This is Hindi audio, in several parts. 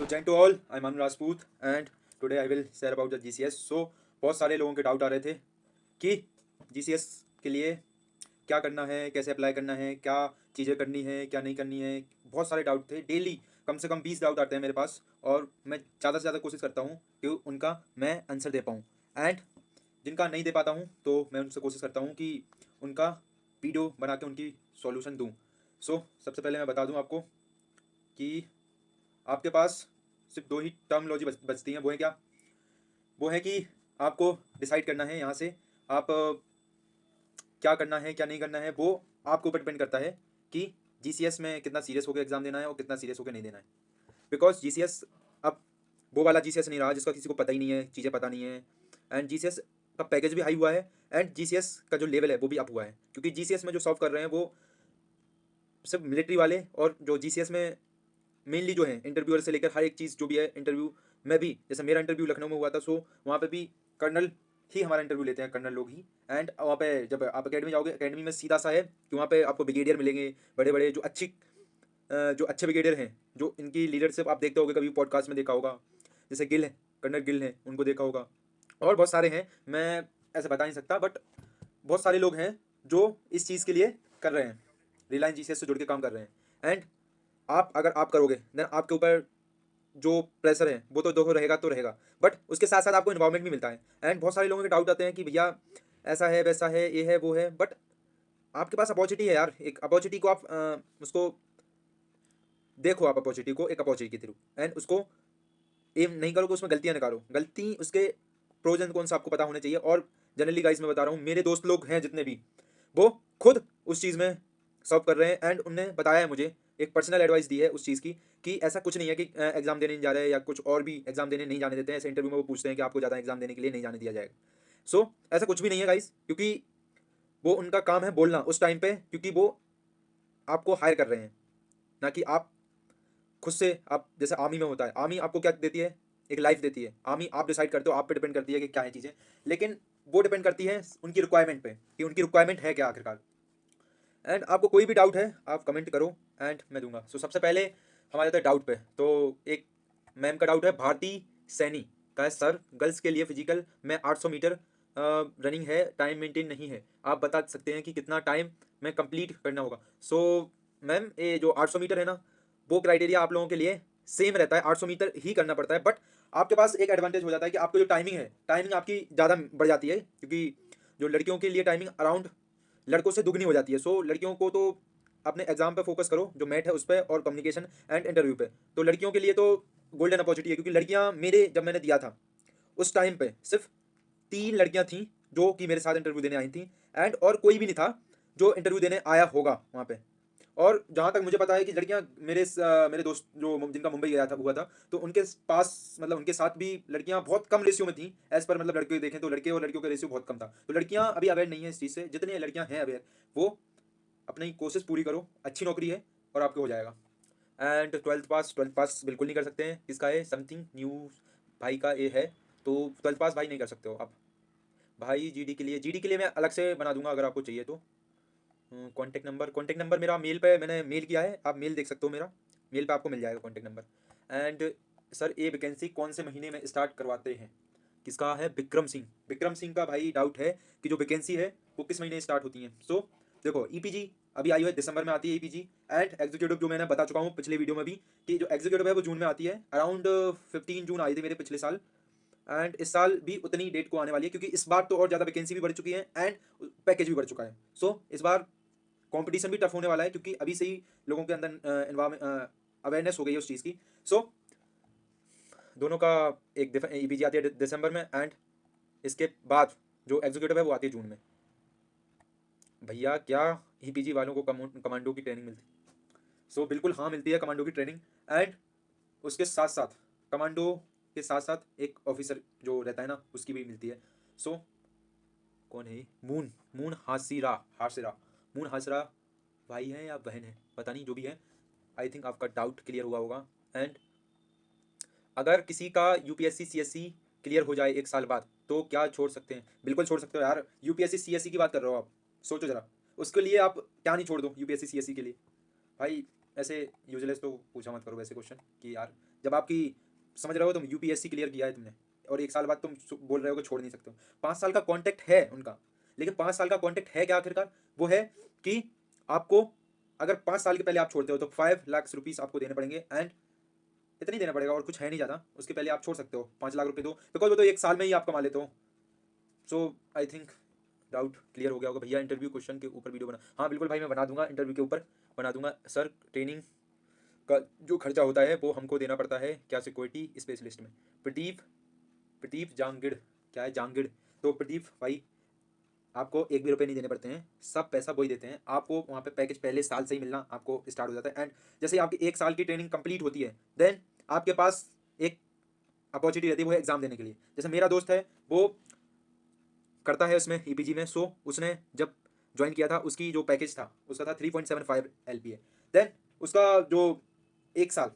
So Jen to all, I'm Anu Rajput and today I will share about the GCS. So बहुत सारे लोगों के डाउट आ रहे थे कि GCS के लिए क्या करना है, कैसे अप्लाई करना है, क्या चीज़ें करनी है, क्या नहीं करनी है। बहुत सारे डाउट थे, डेली कम से कम 20 डाउट आते हैं मेरे पास और मैं ज़्यादा से ज़्यादा कोशिश करता हूँ कि उनका मैं आंसर दे पाऊँ। एंड जिनका नहीं दे पाता हूँ तो मैं उनसे कोशिश करता हूँ कि उनका वीडियो बना के उनकी सॉल्यूशन दूँ। सो सबसे पहले मैं बता दूँ आपको कि आपके पास सिर्फ दो ही टर्मोलॉजी बचती हैं। वो है क्या? वो है कि आपको डिसाइड करना है यहाँ से आप क्या करना है, क्या नहीं करना है। वो आपके ऊपर डिपेंड करता है कि जीसीएस में कितना सीरियस होकर एग्जाम देना है और कितना सीरियस होकर नहीं देना है। बिकॉज जीसीएस अब वो वाला जीसीएस नहीं रहा जिसका किसी को पता ही नहीं है, चीज़ें पता नहीं है। एंड जीसीएस का पैकेज भी हाई हुआ है एंड जीसीएस का जो लेवल है वो भी अप हुआ है, क्योंकि जीसीएस में जो सॉल्व कर रहे हैं वो सिर्फ मिलिट्री वाले, और जो जीसीएस में मेनली जो है इंटरव्यूअर से लेकर हर एक चीज़ जो भी है इंटरव्यू में भी, जैसे मेरा इंटरव्यू लखनऊ में हुआ था, सो वहाँ पे भी कर्नल ही हमारा इंटरव्यू लेते हैं, कर्नल लोग ही। एंड वहाँ पे जब आप अकेडमी जाओगे, अकेडमी में सीधा सा है कि वहाँ पे आपको ब्रिगेडियर मिलेंगे, बड़े बड़े जो अच्छे ब्रिगेडियर हैं, जो इनकी लीडरशिप आप देखते होगे, कभी पॉडकास्ट में देखा होगा, जैसे गिल है, कर्नल गिल हैं, उनको देखा होगा। और बहुत सारे हैं, मैं ऐसे बता नहीं सकता, बट बहुत सारे लोग हैं जो इस चीज़ के लिए कर रहे हैं, रिलायंस जीसीएस से जुड़ के काम कर रहे हैं। एंड आप अगर आप करोगे देन आपके ऊपर जो प्रेशर है वो तो देखो रहेगा तो रहेगा, बट उसके साथ साथ आपको इन्वायरमेंट भी मिलता है। एंड बहुत सारे लोगों के डाउट आते हैं कि भैया ऐसा है, वैसा है, ये है, वो है, बट आपके पास अपॉर्चुनिटी है यार। एक अपॉर्चुनिटी को आप उसको देखो, आप अपॉर्चुनिटी को एक अपॉर्चुनिटी के थ्रू, एंड उसको एम नहीं करो कि उसमें गलतियाँ निकालो। गलती उसके प्रोज एंड कौन सा आपको पता होने चाहिए। और जनरली गाइस मैं बता रहा हूँ, मेरे दोस्त लोग हैं जितने भी, वो खुद उस चीज़ में सॉल्व कर रहे हैं एंड उनने बताया है मुझे, एक पर्सनल एडवाइस दी है उस चीज़ की कि ऐसा कुछ नहीं है कि एग्जाम देने नहीं जा रहे हैं या कुछ और भी एग्जाम देने नहीं जाने देते हैं। ऐसे इंटरव्यू में वो पूछते हैं कि आपको ज़्यादा एग्जाम देने के लिए नहीं जाने दिया जाएगा। सो ऐसा कुछ भी नहीं है गाइस, क्योंकि वो उनका काम है बोलना उस टाइम पे, क्योंकि वो आपको हायर कर रहे हैं, ना कि आप खुद से। आप जैसे आर्मी में होता है, आर्मी आपको क्या देती है? एक लाइफ देती है। आर्मी आप डिसाइड करते हो, आप पे डिपेंड करती है कि क्या है चीज़ें, लेकिन वो डिपेंड करती है उनकी रिक्वायरमेंट पे कि उनकी रिक्वायरमेंट है क्या आखिरकार। एंड आपको कोई भी डाउट है आप कमेंट करो एंड मैं दूंगा। सो सबसे पहले हमारे जाता है डाउट पे। तो एक मैम का डाउट है, भारती सैनी का है, सर गर्ल्स के लिए फिजिकल में 800 मीटर रनिंग है, टाइम मेंटेन नहीं है, आप बता सकते हैं कि कितना टाइम में कंप्लीट करना होगा। सो मैम ये जो 800 मीटर है ना, वो क्राइटेरिया आप लोगों के लिए सेम रहता है, 800 मीटर ही करना पड़ता है। बट आपके पास एक एडवांटेज हो जाता है कि आपको जो टाइमिंग है, टाइमिंग आपकी ज़्यादा बढ़ जाती है, क्योंकि जो लड़कियों के लिए टाइमिंग अराउंड लड़कों से दुगनी हो जाती है। सो लड़कियों को तो अपने एग्जाम पे फोकस करो, जो मैथ है उस पर, और कम्युनिकेशन एंड इंटरव्यू पे। तो लड़कियों के लिए तो गोल्डन अपॉर्चुनिटी है, क्योंकि लड़कियां मेरे जब मैंने दिया था उस टाइम पे सिर्फ 3 लड़कियां थी जो कि मेरे साथ इंटरव्यू देने आई थी, एंड और कोई भी नहीं था जो इंटरव्यू देने आया होगा वहाँ पे। और जहाँ तक मुझे पता है कि लड़कियां मेरे दोस्त जो जिनका मुंबई गया था हुआ था, तो उनके पास मतलब उनके साथ भी लड़कियां बहुत कम रेशियो में थी। एज पर मतलब लड़के देखें तो लड़के और लड़कियों का रेशियो बहुत कम था। तो लड़कियां अभी अवेयर नहीं है इस चीज़ से। जितनी लड़कियां हैं अवेयर, वो अपनी कोशिश पूरी करो, अच्छी नौकरी है और आपको हो जाएगा। एंड ट्वेल्थ पास बिल्कुल नहीं कर सकते हैं। किसका है? समथिंग न्यू भाई का ये है। तो ट्वेल्थ पास भाई नहीं कर सकते हो आप भाई। जीडी के लिए मैं अलग से बना दूंगा अगर आपको चाहिए तो। कॉन्टैक्ट नंबर मेरा मेल पे मैंने मेल किया है, आप मेल देख सकते हो मेरा, मेल पे आपको मिल जाएगा कॉन्टैक्ट नंबर। एंड सर ये वैकेंसी कौन से महीने में स्टार्ट करवाते हैं? किसका है? विक्रम सिंह का भाई डाउट है कि जो वैकेंसी है वो किस महीने स्टार्ट होती है। सो देखो, ईपीजी अभी आई हुई है, दिसंबर में आती है ईपीजी। एंड एग्जीक्यूटिव जो मैंने बता चुका हूँ पिछले वीडियो में भी कि जो एग्जीक्यूटिव है वो जून में आती है, अराउंड 15 जून आई थी मेरे पिछले साल। एंड इस साल भी उतनी डेट को आने वाली है, क्योंकि इस बार तो और ज़्यादा वैकेंसी भी बढ़ चुकी है एंड पैकेज भी बढ़ चुका है। सो इस बार कंपटीशन भी टफ होने वाला है, क्योंकि अभी से ही लोगों के अंदर अवेयरनेस हो गई है उस चीज़ की। सो दोनों का एक ईपीजी आती है दिसंबर में, एंड इसके बाद जो एग्जीक्यूटिव है वो आती है जून में। भैया क्या ईपीजी वालों को कमांडो की ट्रेनिंग मिलती? सो बिल्कुल हाँ, मिलती है कमांडो की ट्रेनिंग। एंड उसके साथ साथ कमांडो के साथ साथ एक ऑफिसर जो रहता है ना, उसकी भी मिलती है। सो कौन है ये? Moon moon Hashira moon Hashira भाई है या बहन है पता नहीं, जो भी है आई थिंक आपका डाउट क्लियर हुआ होगा। एंड अगर किसी का यूपीएससी सीएससी क्लियर हो जाए 1 साल बाद तो क्या छोड़ सकते हैं? बिल्कुल छोड़ सकते हो यार। यूपीएससी सीएससी की बात कर रहे हो आप, सोचो जरा, उसके लिए आप क्या नहीं छोड़ दो यूपीएससी सीएससी के लिए। भाई ऐसे यूजलेस तो पूछा मत करो वैसे क्वेश्चन कि यार जब आपकी समझ रहे हो, तुम यूपीएससी क्लियर किया है तुमने और 1 साल बाद तुम बोल रहे हो कि छोड़ नहीं सकते हो। 5 साल का कॉन्टैक्ट है उनका, लेकिन 5 साल का कॉन्टैक्ट है क्या आखिरकार? वो है कि आपको अगर 5 साल के पहले आप छोड़ते हो तो 5 लाख रुपीज़ आपको देने पड़ेंगे, एंड इतनी देना पड़ेगा और कुछ है नहीं ज़्यादा। उसके पहले आप छोड़ सकते हो, 5 लाख रुपये दो, बिकॉज वो तो 1 साल में ही आप कमा लेते हो। सो आई थिंक डाउट क्लियर हो गया होगा। भैया इंटरव्यू क्वेश्चन के ऊपर वीडियो बना, हाँ बिल्कुल भाई मैं बना दूंगा, इंटरव्यू के ऊपर बना दूंगा सर। ट्रेनिंग का जो खर्चा होता है वो हमको देना पड़ता है क्या सिक्योरिटी स्पेशलिस्ट में? प्रदीप प्रदीप जांगिड़, क्या है जांगिड़? तो प्रदीप भाई आपको 1 भी रुपये नहीं देने पड़ते हैं, सब पैसा वही देते हैं आपको। वहाँ पे पैकेज पहले साल से ही मिलना आपको स्टार्ट हो जाता है, एंड जैसे ही आपकी 1 साल की ट्रेनिंग कंप्लीट होती है देन आपके पास एक अपॉर्चुनिटी रहती है वो है एग्जाम देने के लिए। जैसे मेरा दोस्त है वो करता है उसमें ईपीजी में, सो उसने जब ज्वाइन किया था उसकी जो पैकेज था उसका था 3.75 LPA। देन उसका जो 1 साल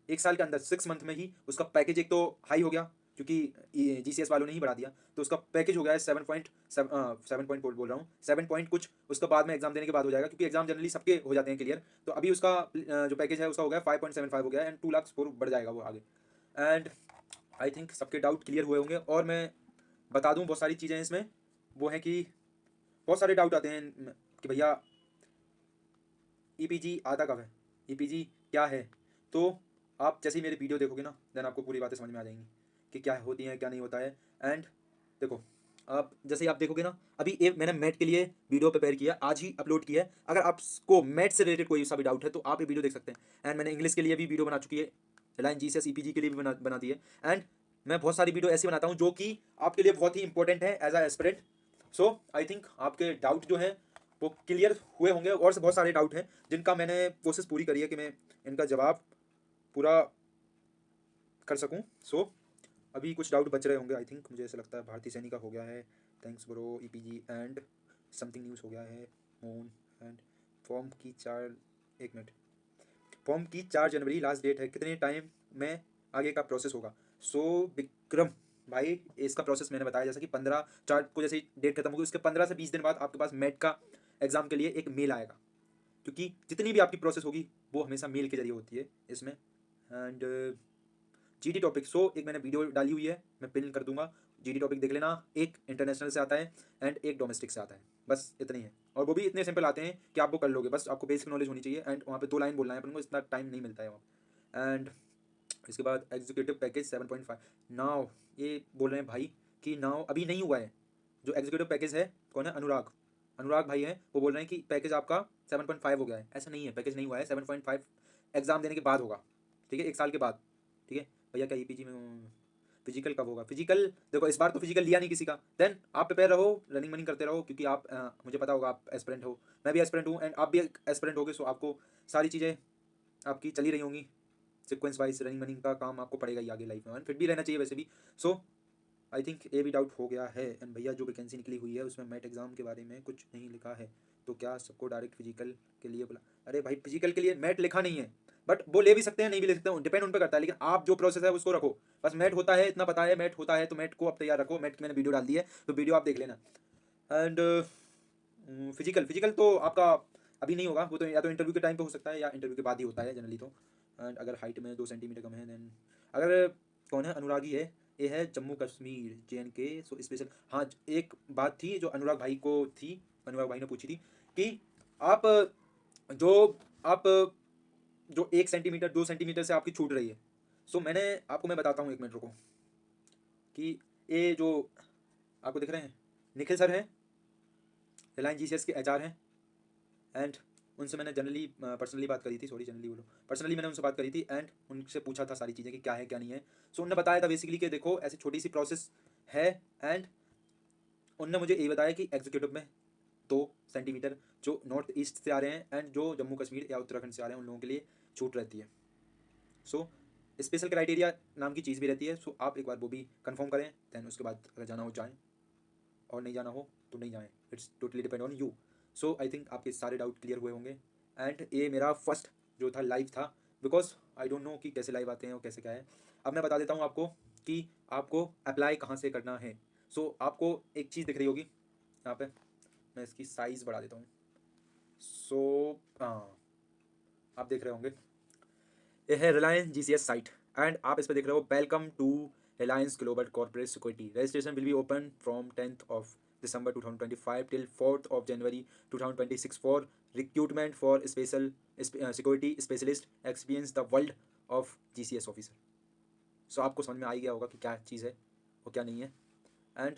1 साल के अंदर 6 मंथ में ही उसका पैकेज एक तो हाई हो गया, क्योंकि जीसीएस वालों ने ही बढ़ा दिया, तो उसका पैकेज हो गया है 7 पॉइंट बोल रहा हूँ 7 पॉइंट कुछ। उसका बाद में एग्जाम देने के बाद हो जाएगा, क्योंकि एग्जाम जनरली सबके हो जाते हैं क्लियर। तो अभी उसका जो पैकेज है उसका हो गया 5.75 हो गया, एंड 2 लाख स्कोर बढ़ जाएगा वो आगे। एंड आई थिंक सबके डाउट क्लियर हुए होंगे, और मैं बता दूं बहुत सारी चीज़ें हैं इसमें। वो है कि बहुत सारे डाउट आते हैं कि भैया ईपीजी आता कब है, ईपीजी क्या है? तो आप जैसे ही मेरी वीडियो देखोगे ना देन आपको पूरी बातें समझ में आ जाएंगी कि क्या होती हैं क्या नहीं होता है। एंड देखो, आप जैसे ही आप देखोगे ना, अभी एक मैंने मैट के लिए वीडियो प्रिपेयर किया, आज ही अपलोड किया है। अगर आपको मैट से रिलेटेड कोई सा भी डाउट है तो आप ये वीडियो देख सकते हैं। एंड मैंने इंग्लिश के लिए भी वीडियो बना चुकी है, रिलायंस जीसीएस ईपीजी के लिए भी बना दी है। एंड मैं बहुत सारी वीडियो ऐसी बनाता हूँ जो कि आपके लिए बहुत ही इंपॉर्टेंट है as a aspirant. So I think आपके डाउट जो हैं वो क्लियर हुए होंगे, और से बहुत सारे डाउट हैं जिनका मैंने कोशिश पूरी करी है कि मैं इनका जवाब पूरा कर सकूं। सो अभी कुछ डाउट बच रहे होंगे आई थिंक, मुझे ऐसा लगता है। भारतीय सैनिक का हो गया है, thanks bro. E-PG and something news हो गया है, मून एंड फॉर्म की 1 मिनट, फॉर्म की 4 जनवरी लास्ट डेट है, कितने टाइम में आगे का प्रोसेस होगा? सो विक्रम भाई इसका प्रोसेस मैंने बताया, जैसा कि 15/4 को जैसे डेट खत्म होगी उसके 15 से 20 दिन बाद आपके पास मेट का एग्जाम के लिए एक मेल आएगा, क्योंकि जितनी भी आपकी प्रोसेस होगी वो हमेशा मेल के जरिए होती है इसमें। एंड जीडी टॉपिक, सो एक मैंने वीडियो डाली हुई है, मैं पिन कर दूंगा, जीडी टॉपिक देख लेना। एक इंटरनेशनल से आता है एंड एक डोमेस्टिक से आता है, बस इतनी है। और वो भी इतने सिंपल आते हैं कि आप वो कर लोगे, बस आपको बेसिक नॉलेज होनी चाहिए। एंड वहाँ पे 2 लाइन बोलना है अपन को, इतना टाइम नहीं मिलता है वहाँ। एंड इसके बाद एग्जीक्यूटिव पैकेज 7.5 नाउ, ये बोल रहे हैं भाई कि नाउ अभी नहीं हुआ है। जो एग्जीक्यूटिव पैकेज है कौन है? अनुराग, अनुराग भाई है, वो बोल रहे हैं कि पैकेज आपका 7.5 हो गया है। ऐसा नहीं है, पैकेज नहीं हुआ है, 7.5 एग्जाम देने के बाद होगा, ठीक है, 1 साल के बाद। ठीक है भैया, क्या ईपीजी में फिजिकल कब होगा? फिजिकल देखो इस बार तो फिजिकल लिया नहीं किसी का, देन आप प्रिपेयर रहो, रनिंग वनिंग करते रहो, क्योंकि आप मुझे पता होगा आप एस्पिरेंट हो, मैं भी एस्पिरेंट हूँ, एंड आप भी एस्पिरेंट होगे। सो आपको सारी चीज़ें आपकी चली रही होंगी सीक्वेंस वाइज, रनिंग वनिंग का काम आपको पड़ेगा ही आगे लाइफ में, फिट भी रहना चाहिए वैसे भी। सो आई थिंक ये भी डाउट हो गया है। एंड भैया जो वैकेंसी निकली हुई है उसमें मैट एग्जाम के बारे में कुछ नहीं लिखा है, तो क्या सबको डायरेक्ट फिजिकल के लिए बोला? अरे भाई फिजिकल के लिए मैट लिखा नहीं है, बट वो ले भी सकते हैं नहीं भी ले सकते हैं, डिपेंड उन पर करता है। लेकिन आप जो प्रोसेस है उसको रखो, बस मैट होता है इतना पता है, मैट होता है तो मैट को आप तैयार रखो। मैट की मैंने वीडियो डाल दी है तो वीडियो आप देख लेना। एंड फिजिकल फिजिकल तो आपका अभी नहीं होगा, वो तो या तो इंटरव्यू के टाइम पे हो सकता है या इंटरव्यू के बाद ही होता है जनरली तो। एंड अगर हाइट में 2 सेंटीमीटर कम है देन, अगर कौन है अनुरागी है, ये है Jammu Kashmir JNK। So special, हाँ एक बात थी जो अनुराग भाई को थी, अनुराग भाई ने पूछी थी कि आप जो आप जो 1 सेंटीमीटर 2 सेंटीमीटर से आपकी छूट रही है। सो मैंने आपको, मैं बताता हूँ 1 मिनट रुको, कि ये जो आपको दिख रहे हैं निखिल सर हैं, रिलायंस जीसीएस के HR हैं। एंड उनसे मैंने जनरली पर्सनली बात करी थी, सॉरी जनरली बोलो, पर्सनली मैंने उनसे बात करी थी एंड उनसे पूछा था सारी चीज़ें कि क्या है क्या नहीं है। सो उन्होंने बताया था बेसिकली कि देखो ऐसी छोटी सी प्रोसेस है। एंड उनने मुझे यही बताया कि एग्जीक्यूटिव में 2 सेंटीमीटर जो नॉर्थ ईस्ट से आ रहे हैं एंड जो जम्मू कश्मीर या उत्तराखंड से आ रहे हैं उन लोगों के लिए छूट रहती है। सो स्पेशल क्राइटेरिया नाम की चीज़ भी रहती है। सो आप एक बार वो भी कंफर्म करें, दैन उसके बाद अगर जाना हो जाएँ और नहीं जाना हो तो नहीं जाएँ, it's totally depend on you. So I think आपके सारे डाउट क्लियर हुए होंगे। एंड ये मेरा फर्स्ट जो था लाइव था, बिकॉज आई डोंट नो कि कैसे लाइव आते हैं और कैसे क्या है। अब मैं बता देता हूँ आपको कि आपको अप्लाई कहाँ से करना है। सो आपको एक चीज़ दिख रही होगी यहाँ पे, मैं इसकी साइज़ बढ़ा देता हूँ। सो हाँ, आप देख रहे होंगे ये है रिलायंस GCS साइट। एंड आप इस पर देख रहे हो welcome to Reliance global corporate security. Registration will be open from 10th of December 2025 till 4th of January 2026 for recruitment for special security specialist experience the world of GCS officer। सो आपको समझ में आ ही गया होगा कि क्या चीज़ है और क्या नहीं है। एंड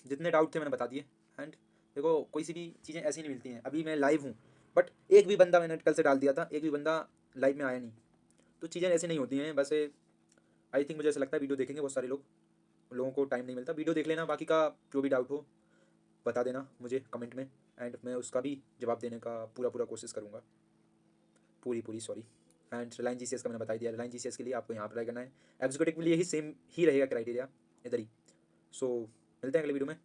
जितने डाउट थे मैंने बता दिए। एंड देखो कोई सी भी चीज़ें ऐसी नहीं मिलती हैं। अभी मैं लाइव हूँ बट एक भी बंदा मैंने कल से डाल दिया था, एक भी बंदा लाइव में आया नहीं। तो चीज़ें ऐसी नहीं होती हैं। वैसे आई थिंक मुझे ऐसा लगता है वीडियो देखेंगे बहुत सारे लोग, लोगों को टाइम नहीं मिलता। वीडियो देख लेना, बाकी का जो भी डाउट हो बता देना मुझे कमेंट में, एंड मैं उसका भी जवाब देने का पूरा पूरा कोशिश करूँगा, पूरी सॉरी। एंड रिलायंस जीसीएस का मैंने बता दिया। रिलायंस जीसीएस के लिए आपको यहाँ अप्लाई करना है। एग्जीक्यूटिव के लिए ही सेम ही रहेगा क्राइटेरिया इधर ही। सो मिलते हैं अगले वीडियो में।